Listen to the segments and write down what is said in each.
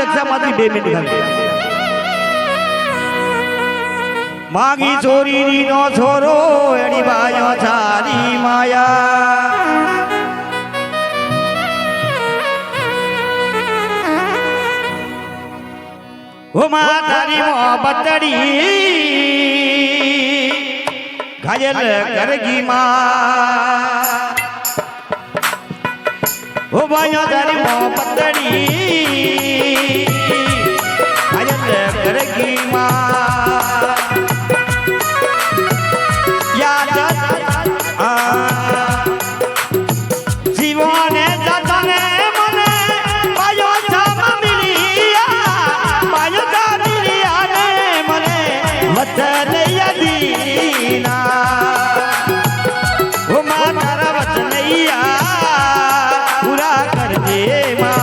રક્ષામાંથી 2 minute ખાલી માગી ચોરી નો છોરો એડી બાયો છારી માયા ઓ માં તારી મોહબ્બતડી ઘાયલ કરગી માં ઓ બાયો તારી મોહબ્બતડી ઘાયલ કરગી માં જીવોને જતને મને બાયો છા મિલિયા બાયો જા મિલિયા ને મને વચન યદીના ઓ માં તારા વચનૈયા પૂરા કરજે માં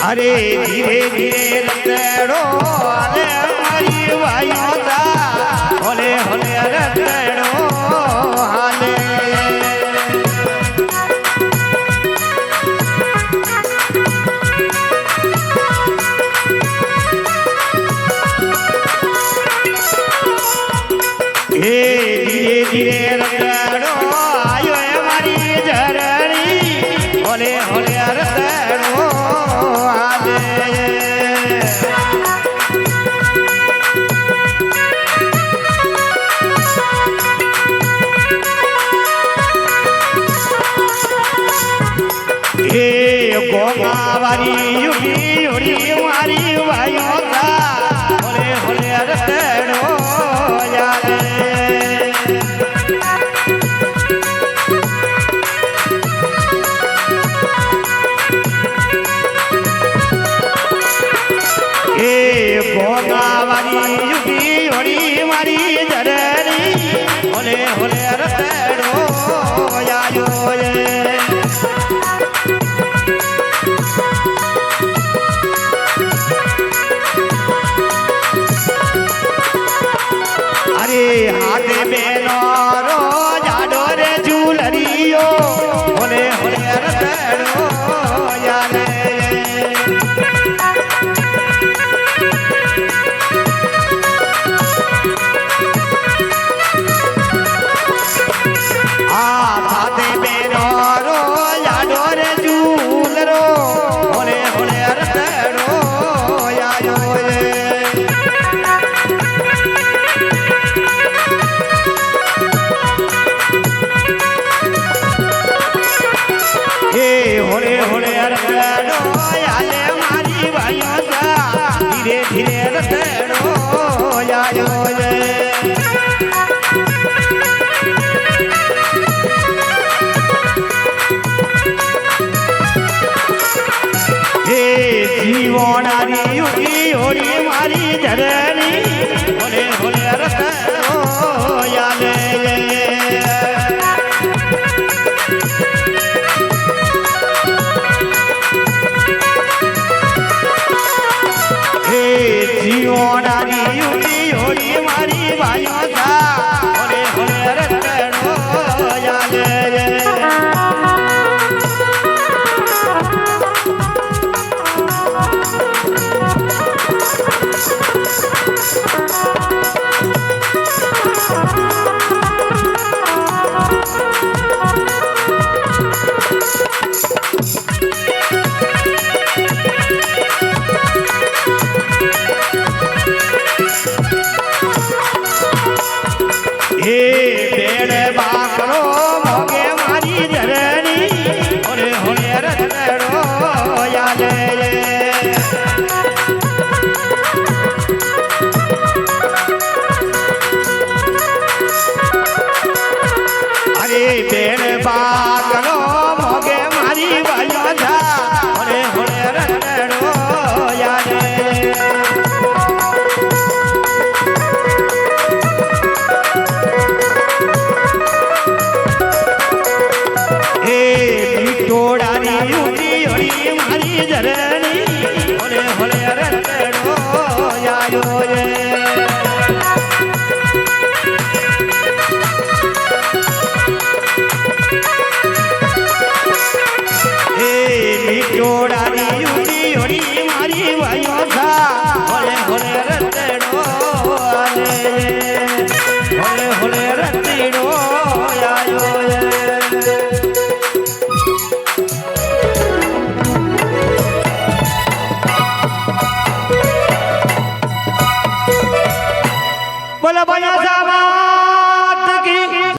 અરે ધીરે ધીરે રતડો હાલે મારી વાયો જા હોલે હોલે રતડો હાલે હે ધીરે ધીરે રતડો આયો એ મારી જરણી હોલે હોલે રતડો હાલે હે ગોગાવારી યુડી યુડી મારી વાયો તા હોલે હોલે રતડો યાલે હે ગોગાવારી યુડી યુડી મારી જરણી હોલે હોલે રતડો યાયો હાથે બેનો રો જાડો રે ઝૂલરિયો હોલે હોલે રતડો યાલે હાથે બેનો રો જાડો રે ઝૂલરો હોલે હોલે રતડો યાયો હોલે હોલે રતડો યાલે મારી વાયો જા ધીરે ધીરે રતડો યાયો હે જીવોનારી યુડી હોડી મારી જરણી હોલે હોલે રતડો યાલે જીવોનારી યુડી હોડી મારી વાયો જા હોલે હોલે રતડો યાલે હે બેડ બાકડો મોગે મારી જરણી હોલે હોલે રતડો યાલે અરે બેડ બાકડો મોગે મારી વાયો જા હોલે હોલે રતડો યાલે ટોડાની યુડી હોડી મારી જરણી હોલે હોલે રતડો યાયો હે ટોડાની યુડી હોડી મારી વાયો જા હોલે હોલે